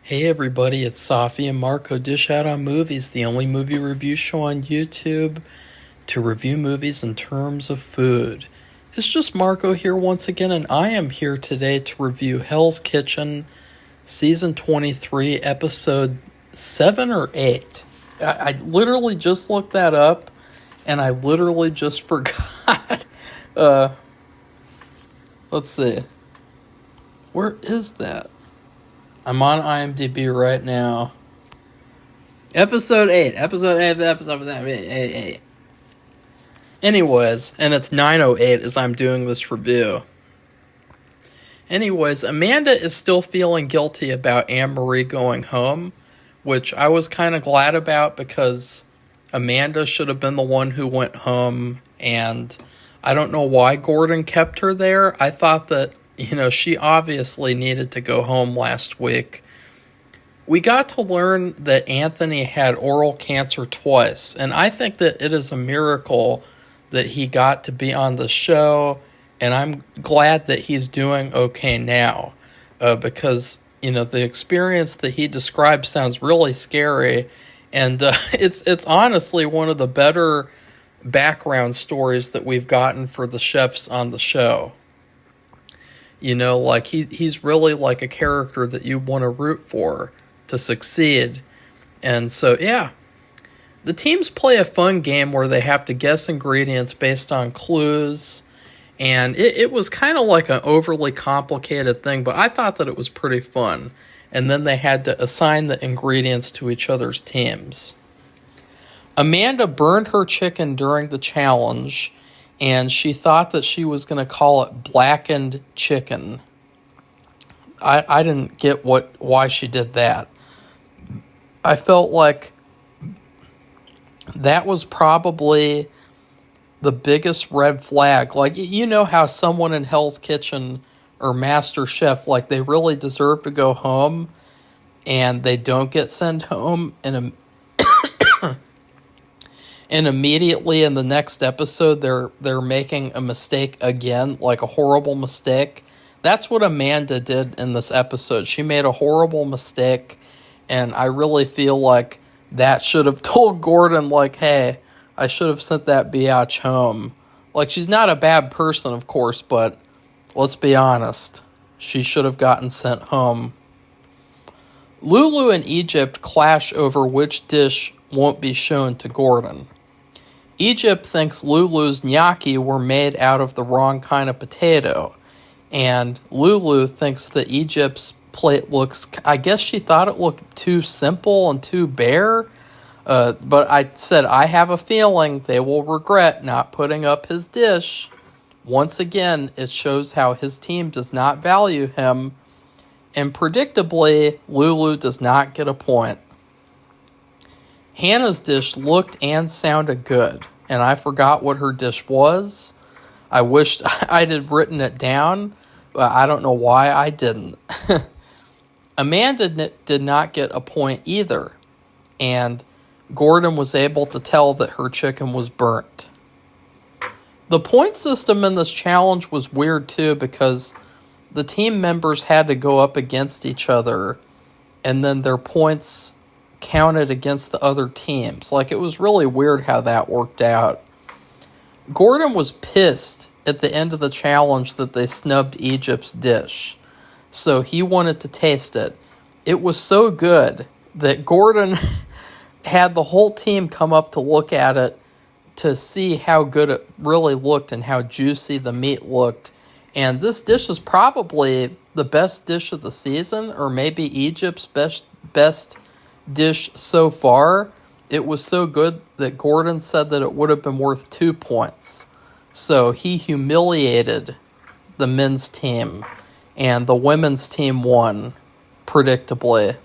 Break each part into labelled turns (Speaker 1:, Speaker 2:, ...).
Speaker 1: Hey everybody, it's Safi and Marco Dish Out on Movies, the only movie review show on YouTube to review movies in terms of food. It's just Marco here once again, and I am here today to review Hell's Kitchen, Season 23, Episode 7 or 8. I literally just looked that up, and I literally just forgot. Let's see. Where is that? I'm on IMDb right now. Episode 8. Episode 8. Anyways, and it's 9:08 as I'm doing this review. Anyways, Amanda is still feeling guilty about Anne-Marie going home, which I was kind of glad about because Amanda should have been the one who went home, and I don't know why Gordon kept her there. I thought that she obviously needed to go home last week. We got to learn that Anthony had oral cancer twice, and I think that it is a miracle that he got to be on the show, and I'm glad that he's doing okay now, because, the experience that he described sounds really scary, and it's honestly one of the better background stories that we've gotten for the chefs on the show. He's really like a character that you want to root for to succeed. And so, yeah. The teams play a fun game where they have to guess ingredients based on clues. And it was kind of like an overly complicated thing, but I thought that it was pretty fun. And then they had to assign the ingredients to each other's teams. Amanda burned her chicken during the challenge, and she thought that she was going to call it blackened chicken. I didn't get why she did that. I felt like that was probably the biggest red flag. Like, how someone in Hell's Kitchen or Master Chef, like, they really deserve to go home, and they don't get sent home, and immediately in the next episode, they're making a mistake again, like a horrible mistake. That's what Amanda did in this episode. She made a horrible mistake, and I really feel like that should have told Gordon, like, hey, I should have sent that biatch home. Like, she's not a bad person, of course, but let's be honest. She should have gotten sent home. Lulu and Egypt clash over which dish won't be shown to Gordon. Egypt thinks Lulu's gnocchi were made out of the wrong kind of potato, and Lulu thinks that Egypt's plate looks, I guess she thought it looked too simple and too bare, but I said I have a feeling they will regret not putting up his dish. Once again, it shows how his team does not value him, and predictably, Lulu does not get a point. Hannah's dish looked and sounded good, and I forgot what her dish was. I wished I'd had written it down, but I don't know why I didn't. Amanda did not get a point either, and Gordon was able to tell that her chicken was burnt. The point system in this challenge was weird too, because the team members had to go up against each other, and then their points counted against the other teams. Like, it was really weird how that worked out. Gordon was pissed at the end of the challenge that they snubbed Egypt's dish, so he wanted to taste it. It was so good that Gordon had the whole team come up to look at it to see how good it really looked and how juicy the meat looked. And this dish is probably the best dish of the season, or maybe Egypt's best dish so far. It was so good that Gordon said that it would have been worth 2 points. So he humiliated the men's team, and the women's team won, predictably.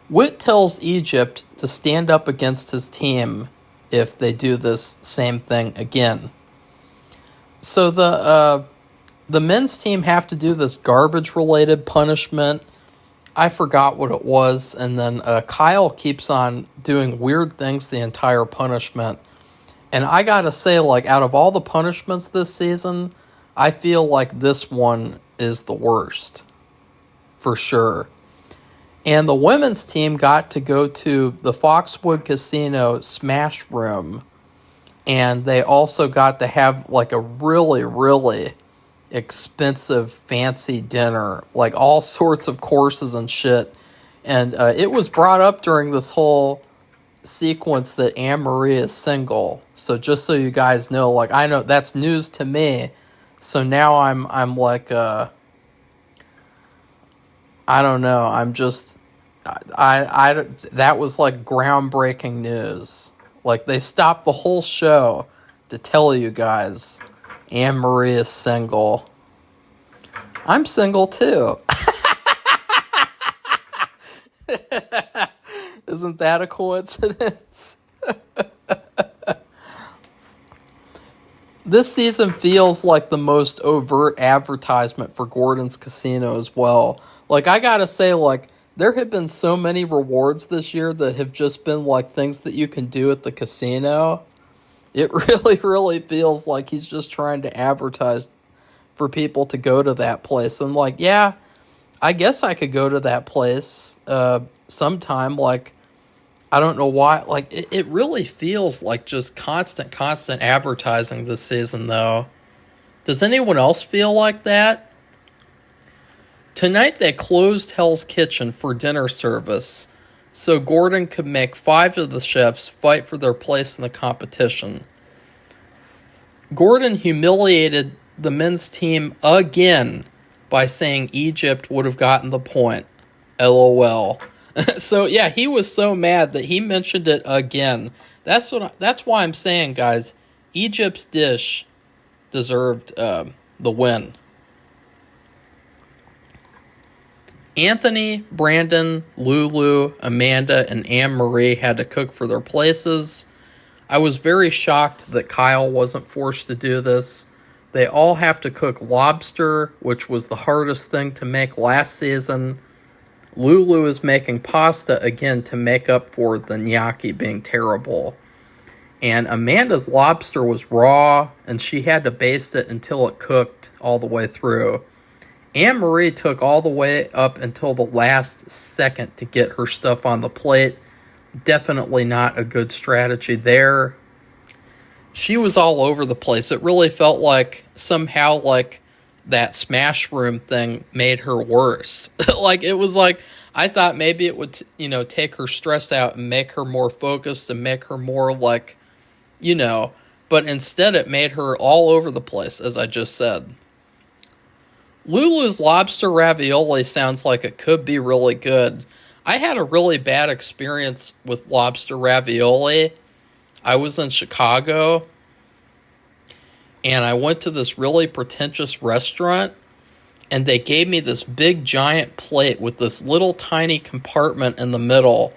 Speaker 1: Whit tells Egypt to stand up against his team if they do this same thing again. So the men's team have to do this garbage-related punishment. I forgot what it was, and then Kyle keeps on doing weird things the entire punishment. And I gotta say, like, out of all the punishments this season, I feel like this one is the worst. for sure. And the women's team got to go to the Foxwood Casino Smash Room. And they also got to have like a really, really expensive, fancy dinner. Like all sorts of courses and shit. And it was brought up during this whole sequence that Anne-Marie is single. So just so you guys know, like I know that's news to me. So now I'm like, I don't know. I'm just, that was like groundbreaking news. Like they stopped the whole show to tell you guys Anne-Marie is single. I'm single too. Isn't that a coincidence? This season feels like the most overt advertisement for Gordon's Casino as well. Like, I gotta say, like, there have been so many rewards this year that have just been, like, things that you can do at the casino. It really, really feels like he's just trying to advertise for people to go to that place. And, like, yeah, I guess I could go to that place sometime. Like, I don't know why. Like, it really feels like just constant advertising this season, though. Does anyone else feel like that? Tonight they closed Hell's Kitchen for dinner service, so Gordon could make 5 of the chefs fight for their place in the competition. Gordon humiliated the men's team again by saying Egypt would have gotten the point. LOL. So yeah, he was so mad that he mentioned it again. That's why I'm saying, guys, Egypt's dish deserved the win. Anthony, Brandon, Lulu, Amanda, and Anne-Marie had to cook for their places. I was very shocked that Kyle wasn't forced to do this. They all have to cook lobster, which was the hardest thing to make last season. Lulu is making pasta again to make up for the gnocchi being terrible. And Amanda's lobster was raw, and she had to baste it until it cooked all the way through. Anne-Marie took all the way up until the last second to get her stuff on the plate. Definitely not a good strategy there. She was all over the place. It really felt like somehow like that Smash Room thing made her worse. Like, it was like, I thought maybe it would, take her stress out and make her more focused and make her more like, but instead it made her all over the place, as I just said. Lulu's lobster ravioli sounds like it could be really good. I had a really bad experience with lobster ravioli. I was in Chicago, and I went to this really pretentious restaurant, and they gave me this big giant plate with this little tiny compartment in the middle,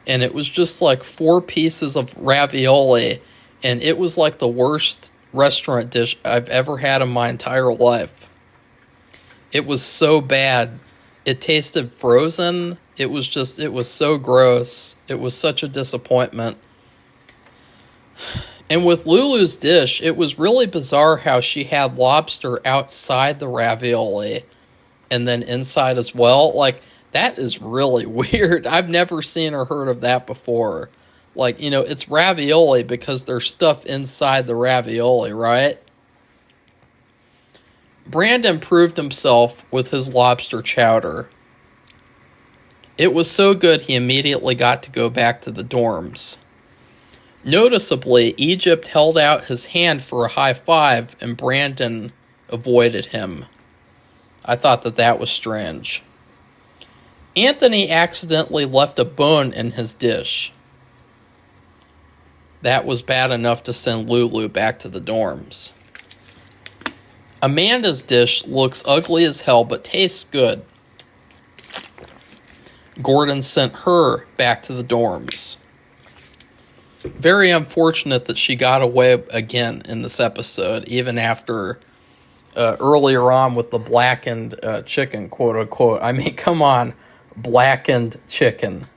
Speaker 1: and it was just like 4 pieces of ravioli, and it was like the worst restaurant dish I've ever had in my entire life. It was so bad. It tasted frozen. It was so gross. It was such a disappointment. And with Lulu's dish, it was really bizarre how she had lobster outside the ravioli and then inside as well. Like, that is really weird. I've never seen or heard of that before. Like, it's ravioli because there's stuff inside the ravioli, right? Brandon proved himself with his lobster chowder. It was so good he immediately got to go back to the dorms. Noticeably, Egypt held out his hand for a high five and Brandon avoided him. I thought that was strange. Anthony accidentally left a bone in his dish. That was bad enough to send Lulu back to the dorms. Amanda's dish looks ugly as hell but tastes good. Gordon sent her back to the dorms. Very unfortunate that she got away again in this episode, even after earlier on with the blackened chicken, quote unquote. I mean, come on, blackened chicken.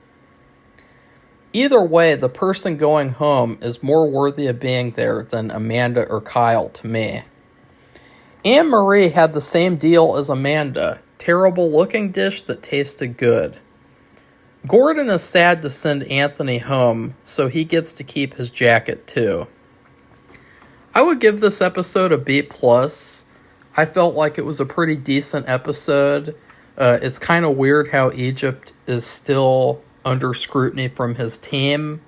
Speaker 1: Either way, the person going home is more worthy of being there than Amanda or Kyle to me. Anne-Marie had the same deal as Amanda. terrible looking dish that tasted good. Gordon is sad to send Anthony home, so he gets to keep his jacket too. I would give this episode a B+. I felt like it was a pretty decent episode. It's kind of weird how Egypt is still under scrutiny from his team.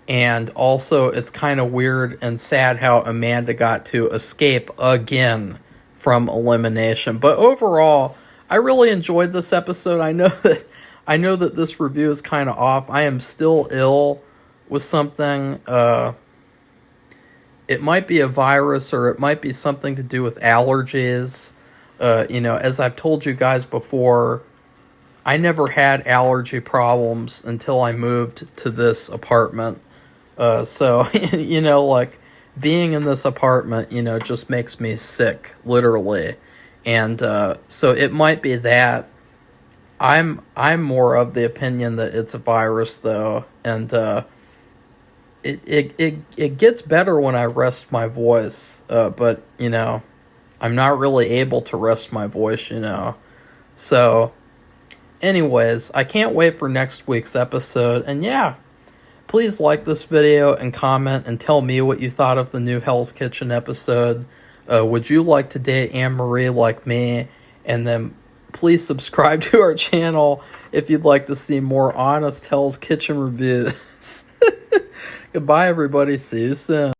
Speaker 1: And also, it's kind of weird and sad how Amanda got to escape again from elimination. But overall, I really enjoyed this episode. I know that this review is kind of off. I am still ill with something. It might be a virus, or it might be something to do with allergies. As I've told you guys before, I never had allergy problems until I moved to this apartment. So, like, being in this apartment, just makes me sick, literally. And so it might be that. I'm more of the opinion that it's a virus, though, and it gets better when I rest my voice, but, I'm not really able to rest my voice, So, anyways, I can't wait for next week's episode, and yeah, please like this video and comment and tell me what you thought of the new Hell's Kitchen episode. Would you like to date Anne-Marie like me? And then please subscribe to our channel if you'd like to see more honest Hell's Kitchen reviews. Goodbye, everybody. See you soon.